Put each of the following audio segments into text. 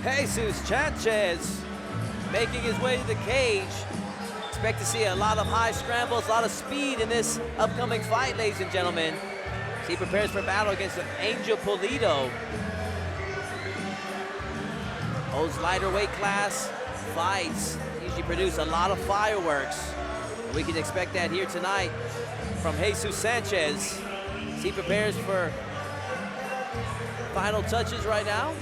Jesus Sanchez making his way to the cage. Expect to see a lot of high scrambles, a lot of speed in this upcoming fight, ladies and gentlemen. As he prepares for battle against Angel Pulido. Those lighter weight class fights usually produce a lot of fireworks. We can expect that here tonight from Jesus Sanchez as he prepares for final touches right now.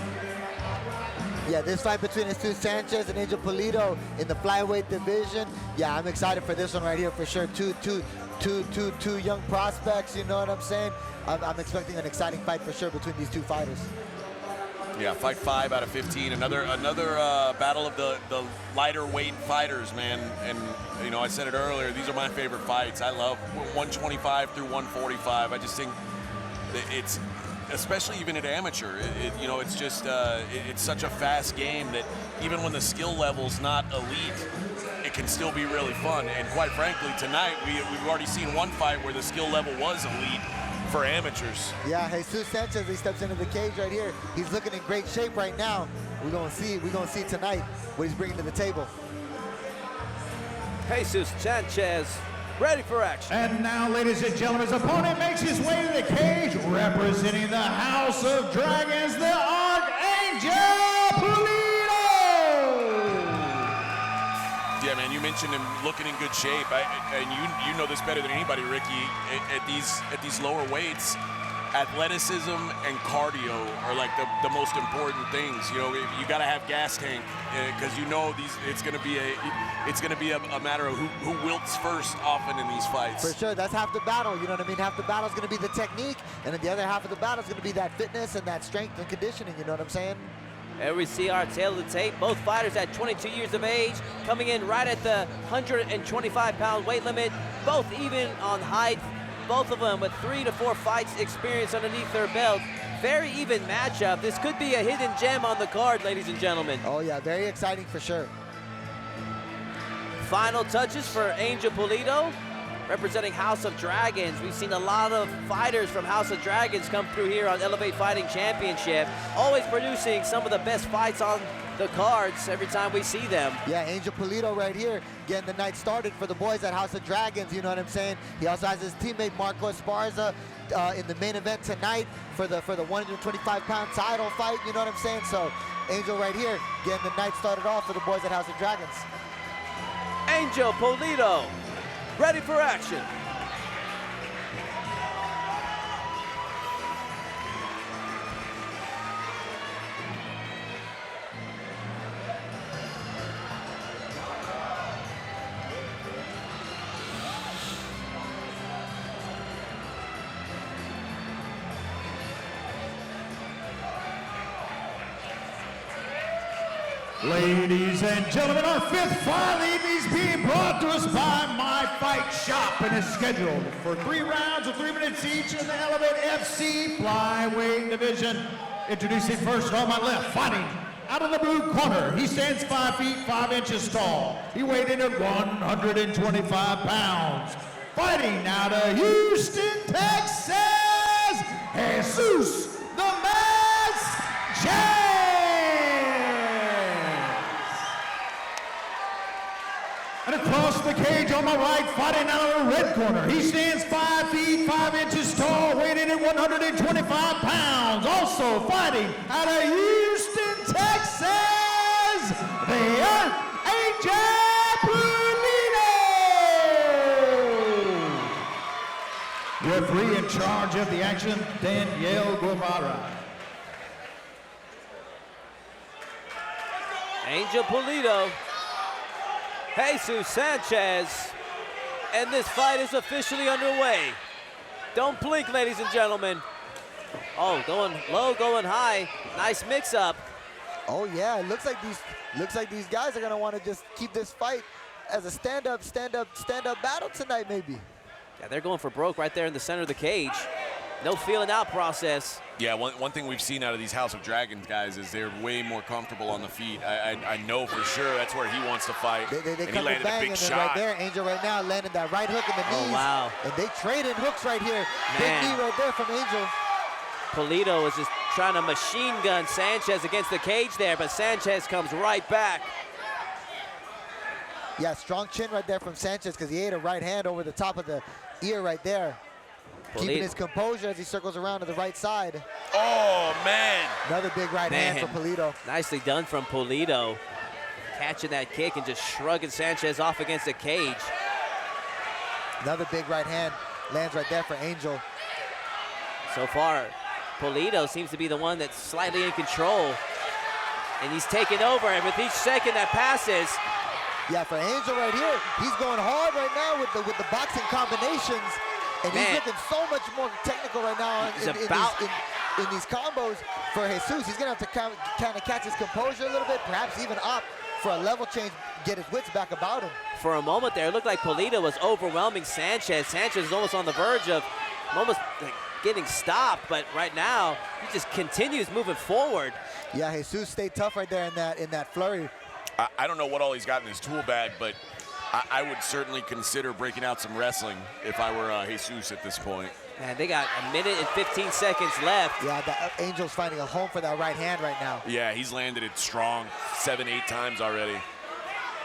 Yeah, this fight between Jesus Sanchez and Angel Pulido in the flyweight division. Yeah, I'm excited for this one right here for sure. Two young prospects, you know what I'm saying? I'm expecting an exciting fight for sure between these two fighters. Yeah, fight 5 out of 15. Another battle of the lighter weight fighters, man. And you know, I said it earlier. These are my favorite fights. I love 125 through 145. I just think that it's, especially even at amateur, you know, it's just it's such a fast game that even when the skill level's not elite, it can still be really fun. And quite frankly, tonight we've already seen one fight where the skill level was elite for amateurs. Yeah, Jesus Sanchez, he steps into the cage right here. He's looking in great shape right now. We're gonna see tonight what he's bringing to the table. Jesus Sanchez, ready for action. And now, ladies and gentlemen, his opponent makes his way to the cage, representing the House of Dragons, the Archangel Pulido! Yeah, man, you mentioned him looking in good shape, and you know this better than anybody, Ricky. At these lower weights, athleticism and cardio are like the most important things. You know, you got to have gas tank because you know it's going to be a matter of who wilts first often in these fights. For sure, that's half the battle. You know what I mean? Half the battle is going to be the technique, and then the other half of the battle is going to be that fitness and that strength and conditioning. You know what I'm saying? There we see our tail of the tape. Both fighters at 22 years of age, coming in right at the 125-pound weight limit. Both even on height. Both of them with 3 to 4 fights experience underneath their belt. Very even matchup. This could be a hidden gem on the card, ladies and gentlemen. Oh yeah, very exciting for sure. Final touches for Angel Pulido, representing House of Dragons. We've seen a lot of fighters from House of Dragons come through here on Elevate Fighting Championship, always producing some of the best fights on the cards every time we see them. Yeah, Angel Pulido right here getting the night started for the boys at House of Dragons, you know what I'm saying? He also has his teammate Marco Esparza in the main event tonight for the 125-pound title fight, you know what I'm saying? So Angel right here getting the night started off for the boys at House of Dragons. Angel Pulido, ready for action. Ladies and gentlemen, our 5th fight is being brought to us by My Fight Shop and is scheduled for 3 rounds of 3 minutes each in the Elevate FC flyweight division. Introducing first on my left, fighting out of the blue corner. He stands 5 feet 5 inches tall. He weighed in at 125 pounds. Fighting out of Houston, Texas, Jesus the Mask James. And across the cage on my right, fighting out of the red corner. He stands 5 feet 5 inches tall, weighing in at 125 pounds. Also fighting out of Houston, Texas, the Archangel Pulido. Referee in charge of the action, Danielle Guevara. Angel Pulido, Jesus Sanchez, and this fight is officially underway. Don't blink, ladies and gentlemen. Oh, going low, going high. Nice mix-up. Oh yeah, it looks like these guys are gonna want to just keep this fight as a stand-up battle tonight, maybe. Yeah, they're going for broke right there in the center of the cage. No feeling out process. Yeah, one thing we've seen out of these House of Dragons guys is they're way more comfortable on the feet. I know for sure that's where he wants to fight. They and come he landed bang, a big and then shot. right there, Angel right now landing that right hook in the knees. Oh, wow. And they traded hooks right here. Man. Big knee right there from Angel. Pulido is just trying to machine gun Sanchez against the cage there, but Sanchez comes right back. Yeah, strong chin right there from Sanchez because he ate a right hand over the top of the ear right there. Keeping his composure as he circles around to the right side. Oh, man. Another big right hand for Pulido. Nicely done from Pulido. Catching that kick and just shrugging Sanchez off against the cage. Another big right hand lands right there for Angel. So far, Pulido seems to be the one that's slightly in control. And he's taking over, and with each second that passes. Yeah, for Angel right here, he's going hard right now with the boxing combinations. And he's looking so much more technical right now in these combos for Jesus. He's gonna have to kind of catch his composure a little bit, perhaps even opt for a level change, get his wits back about him. For a moment there, it looked like Pulido was overwhelming Sanchez. Sanchez is almost on the verge of almost getting stopped, but right now, he just continues moving forward. Yeah, Jesus stayed tough right there in that flurry. I don't know what all he's got in his tool bag, but I would certainly consider breaking out some wrestling if I were Jesus at this point. Man, they got a minute and 15 seconds left. Yeah, Angel's finding a home for that right hand right now. Yeah, he's landed it strong 7, 8 times already.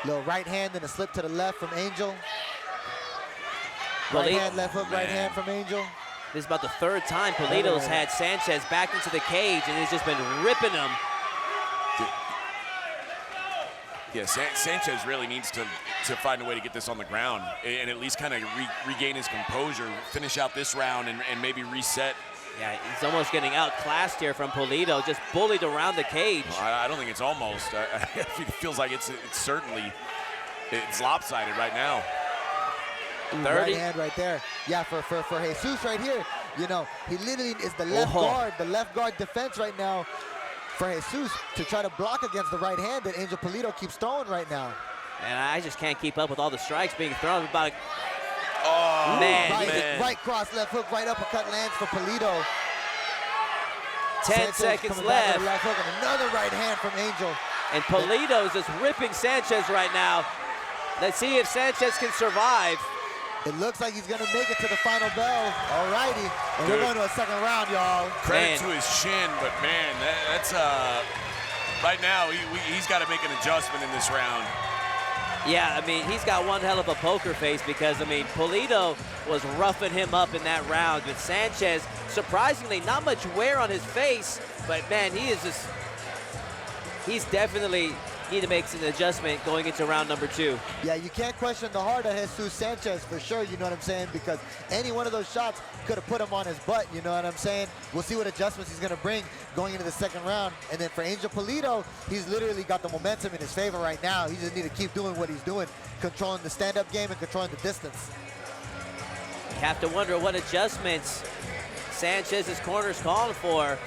Little right hand and a slip to the left from Angel. Right hand, left hook, right hand from Angel. This is about the third time Pulido's had Sanchez back into the cage, and he's just been ripping him. Yeah, Sanchez really needs to find a way to get this on the ground and at least kind of regain his composure, finish out this round, and maybe reset. Yeah, he's almost getting outclassed here from Pulido, just bullied around the cage. I don't think it's almost. It feels like it's certainly lopsided right now. 30. Right hand right there. Yeah, for Jesus right here, you know, he literally is the left guard defense right now for Jesus to try to block against the right hand that Angel Pulido keeps throwing right now. And I just can't keep up with all the strikes being thrown. About Right cross, left hook, right uppercut lands for Pulido. 10 seconds left. Left hook and another right hand from Angel. And Pulido's just ripping Sanchez right now. Let's see if Sanchez can survive. It looks like he's gonna make it to the final bell. All righty, and we're going to a second round, y'all. Credit to his chin, but man, that's right now he's got to make an adjustment in this round. Yeah, I mean, he's got one hell of a poker face because, I mean, Pulido was roughing him up in that round. But Sanchez, surprisingly, not much wear on his face, but man, he's definitely need to make an adjustment going into round number 2. Yeah, you can't question the heart of Jesus Sanchez for sure, you know what I'm saying? Because any one of those shots could have put him on his butt, you know what I'm saying? We'll see what adjustments he's gonna bring going into the second round. And then for Angel Pulido, he's literally got the momentum in his favor right now. He just need to keep doing what he's doing, controlling the stand-up game and controlling the distance. You have to wonder what adjustments Sanchez's corner's calling for.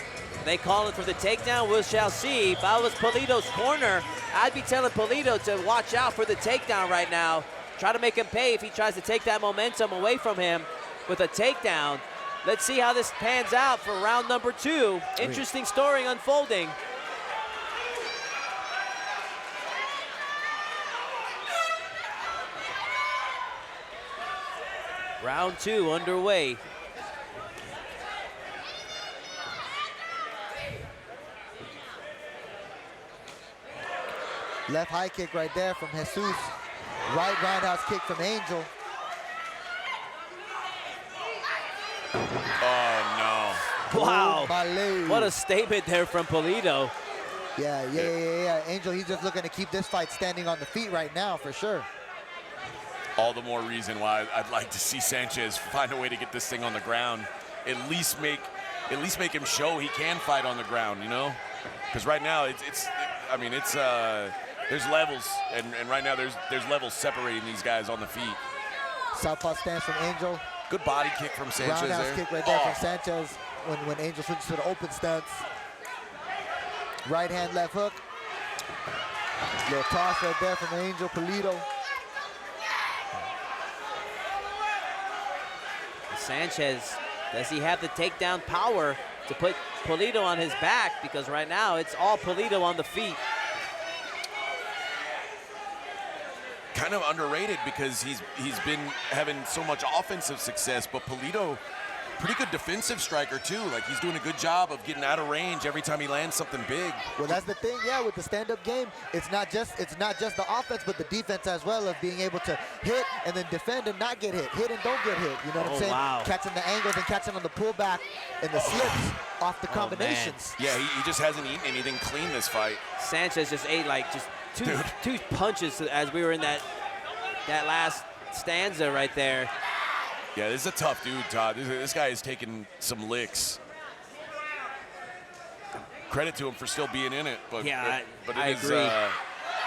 They call it for the takedown, we shall see. If I was Pulido's corner, I'd be telling Pulido to watch out for the takedown right now. Try to make him pay if he tries to take that momentum away from him with a takedown. Let's see how this pans out for round number 2. Interesting story unfolding. Round 2 underway. Left high kick right there from Jesus. Right roundhouse kick from Angel. Oh, no. Wow. Oh, what a statement there from Pulido. Yeah. Angel, he's just looking to keep this fight standing on the feet right now, for sure. All the more reason why I'd like to see Sanchez find a way to get this thing on the ground. At least make him show he can fight on the ground, you know? Because right now, there's levels, and right now there's levels separating these guys on the feet. Southpaw stance from Angel. Good body kick from Sanchez Roundhouse there. kick right there from Sanchez when Angel switches to the open stance. Right hand, left hook. Little toss right there from Angel Pulido. Sanchez, does he have the takedown power to put Pulido on his back? Because right now it's all Pulido on the feet. Kind of underrated because he's been having so much offensive success, but Pulido pretty good defensive striker too. Like he's doing a good job of getting out of range every time he lands something big. Well, that's the thing, yeah, with the stand-up game, it's not just the offense, but the defense as well, of being able to hit and then defend and not get hit and don't get hit. You know what I'm saying? Wow. Catching the angles and catching on the pullback and the slips off the combinations. Yeah, he just hasn't eaten anything clean this fight. Sanchez just ate like just two punches as we were in that last stanza right there. Yeah, this is a tough dude, Todd. This guy is taking some licks. Credit to him for still being in it, but yeah, but I it is, agree.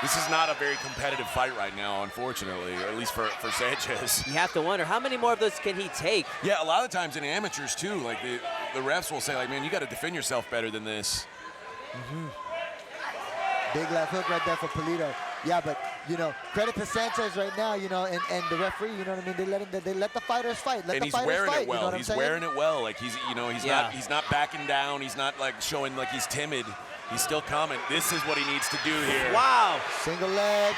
this is not a very competitive fight right now, unfortunately, at least for Sanchez. You have to wonder how many more of those can he take. Yeah, a lot of times in amateurs too, like the refs will say, like, man, you got to defend yourself better than this. Big left hook right there for Pulido. Yeah, but, you know, credit to Sanchez right now, you know, and the referee, you know what I mean? They let the fighters fight. And he's wearing it well. He's wearing it well. Like he's not backing down. He's not like showing like he's timid. He's still coming. This is what he needs to do here. Wow. Single leg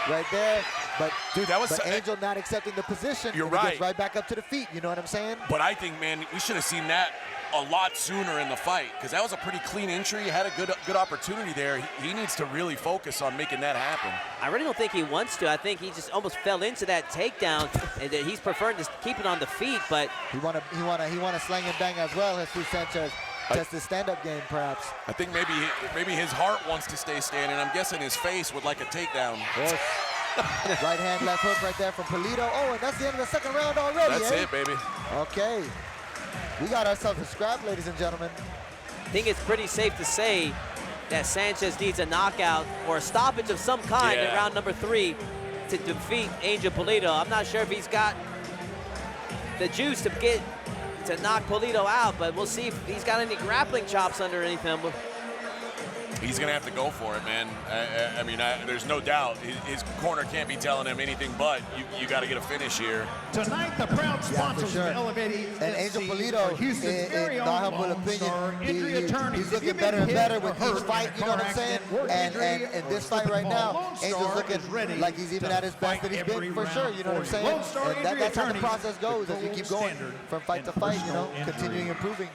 right there. But dude, that was Angel not accepting the position. You're and he right. gets right back up to the feet. You know what I'm saying? But I think, man, we should have seen that a lot sooner in the fight, because that was a pretty clean entry. He had a good opportunity there. He needs to really focus on making that happen. I really don't think he wants to. I think he just almost fell into that takedown, and he's preferring to keep it on the feet. But he wanna slang and bang as well, Jesus Sanchez. Test his stand-up game, perhaps. I think maybe his heart wants to stay standing. I'm guessing his face would like a takedown. Yes. Right hand, left hook right there from Pulido. Oh, and that's the end of the second round already. That's it, baby. Okay. We got ourselves a scrap, ladies and gentlemen. I think it's pretty safe to say that Sanchez needs a knockout or a stoppage of some kind in round number 3 to defeat Angel Pulido. I'm not sure if he's got the juice to knock Pulido out, but we'll see if he's got any grappling chops underneath him. He's going to have to go for it, man. I mean, there's no doubt. His corner can't be telling him anything but you got to get a finish here. Tonight, the proud sponsors of Elevating and Angel Pulido, in my humble opinion, he's looking better and better with each fight, you know what I'm saying? And this fight right now, Angel's looking like he's even at his best that he's been for sure, you know what I'm saying? And that's how the process goes as you keep going from fight to fight, you know, continuing improving.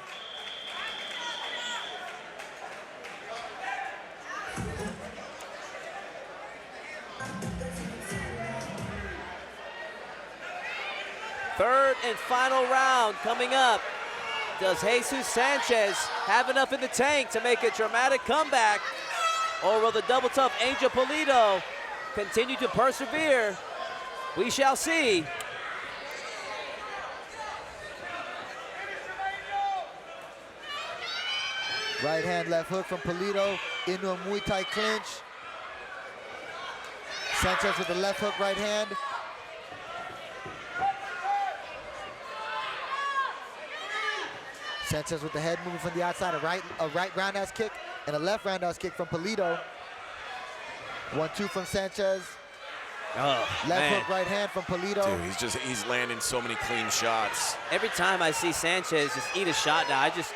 Third and final round coming up. Does Jesus Sanchez have enough in the tank to make a dramatic comeback? Or will the double tough Angel Pulido continue to persevere? We shall see. Right hand, left hook from Pulido into a Muay Thai clinch. Sanchez with the left hook, right hand. Sanchez with the head moving from the outside, a right roundhouse kick and a left roundhouse kick from Pulido. 1-2 from Sanchez. Left hook, right hand from Pulido. Dude, he's landing so many clean shots. Every time I see Sanchez just eat a shot now, I just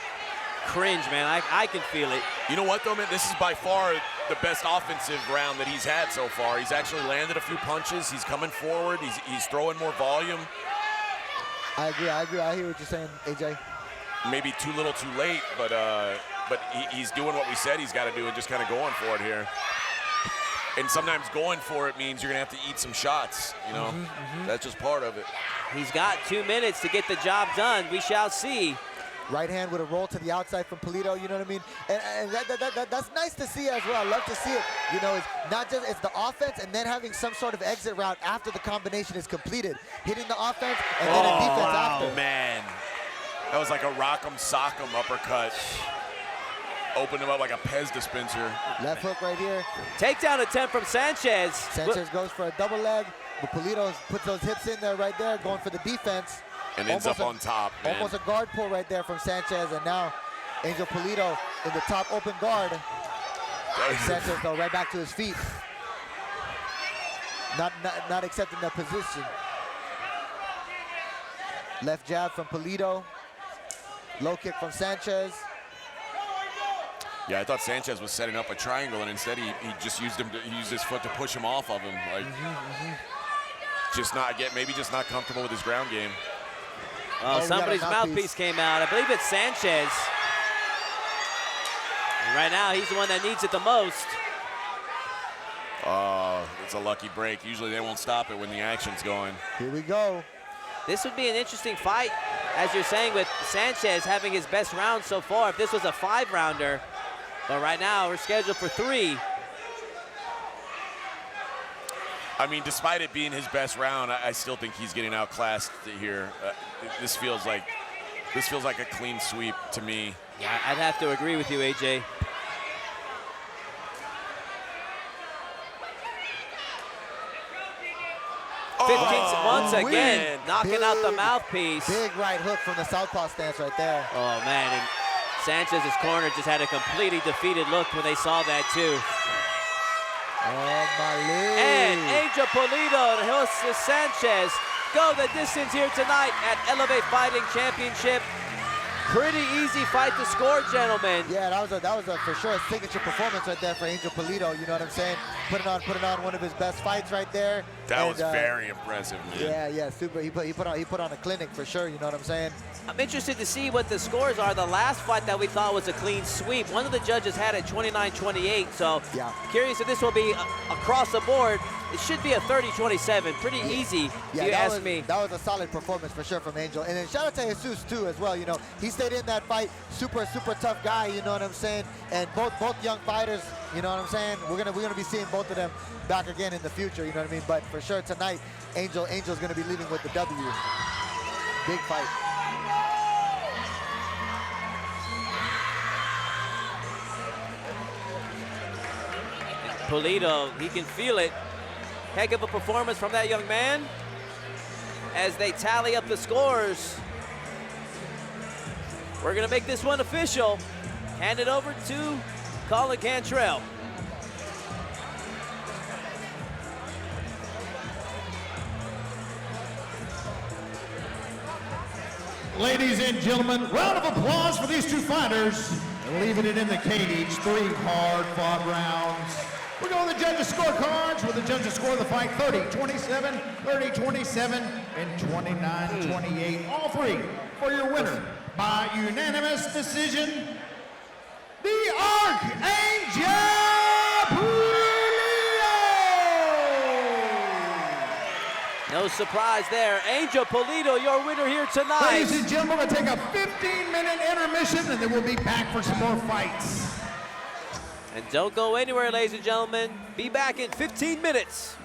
cringe, man. I can feel it. You know what, though, man? This is by far the best offensive round that he's had so far. He's actually landed a few punches. He's coming forward. He's throwing more volume. I agree. I hear what you're saying, AJ. Maybe too little, too late, but he's doing what we said he's got to do and just kind of going for it here. And sometimes going for it means you're going to have to eat some shots, you know? That's just part of it. He's got 2 minutes to get the job done. We shall see. Right hand with a roll to the outside from Pulido, you know what I mean? And that's nice to see as well. I love to see it. You know, it's not just, it's the offense and then having some sort of exit route after the combination is completed. Hitting the offense and then a defense after. Oh, man. That was like a rock'em sock'em uppercut. Opened him up like a Pez dispenser. Left hook right here. Takedown attempt from Sanchez. Sanchez goes for a double leg, but Pulido puts those hips in there right there, going for the defense. And ends up on top, man. Almost a guard pull right there from Sanchez, and now Angel Pulido in the top open guard. Sanchez though right back to his feet. Not accepting that position. Left jab from Pulido. Low kick from Sanchez. Yeah, I thought Sanchez was setting up a triangle, and instead he just used his foot to push him off of him. Like, maybe just not comfortable with his ground game. Oh, somebody's mouthpiece came out. I believe it's Sanchez. And right now, he's the one that needs it the most. Oh, it's a lucky break. Usually they won't stop it when the action's going. Here we go. This would be an interesting fight, as you're saying, with Sanchez having his best round so far. If this was a 5-rounder, but right now we're scheduled for 3. I mean, despite it being his best round, I still think he's getting outclassed here. This feels like a clean sweep to me. Yeah, I'd have to agree with you, AJ. Once again, knocking out the mouthpiece. Big right hook from the southpaw stance right there. Oh, man, and Sanchez's corner just had a completely defeated look when they saw that, too. Oh, my leg. And Angel Pulido and Jose Sanchez go the distance here tonight at Elevate Fighting Championship. Pretty easy fight to score, gentlemen. Yeah, that was a for sure a signature performance right there for Angel Pulido. You know what I'm saying? Putting on one of his best fights right there. That was very impressive, man. Yeah, super. He put on a clinic for sure. You know what I'm saying? I'm interested to see what the scores are. The last fight that we thought was a clean sweep, one of the judges had it 29-28. So yeah, curious if this will be across the board. It should be a 30-27. Pretty easy, if you ask me. That was a solid performance for sure from Angel. And then shout out to Jesus too as well. You know, he stayed in that fight. Super tough guy. You know what I'm saying? And both young fighters. You know what I'm saying? We're gonna be seeing both of them back again in the future. You know what I mean? But for sure tonight, Angel's gonna be leaving with the W. Big fight. Pulido, he can feel it. Heck of a performance from that young man. As they tally up the scores, we're gonna make this one official. Hand it over to Colin Cantrell. Ladies and gentlemen, round of applause for these two fighters. Leaving it in the cage, 3 hard-fought rounds. We're going to the judges' scorecards, where the judges score the fight 30-27, 30-27, and 29-28. All 3 for your winner by unanimous decision, the Archangel Pulido! No surprise there. Angel Pulido, your winner here tonight. Ladies and gentlemen, we'll take a 15-minute intermission, and then we'll be back for some more fights. And don't go anywhere, ladies and gentlemen. Be back in 15 minutes.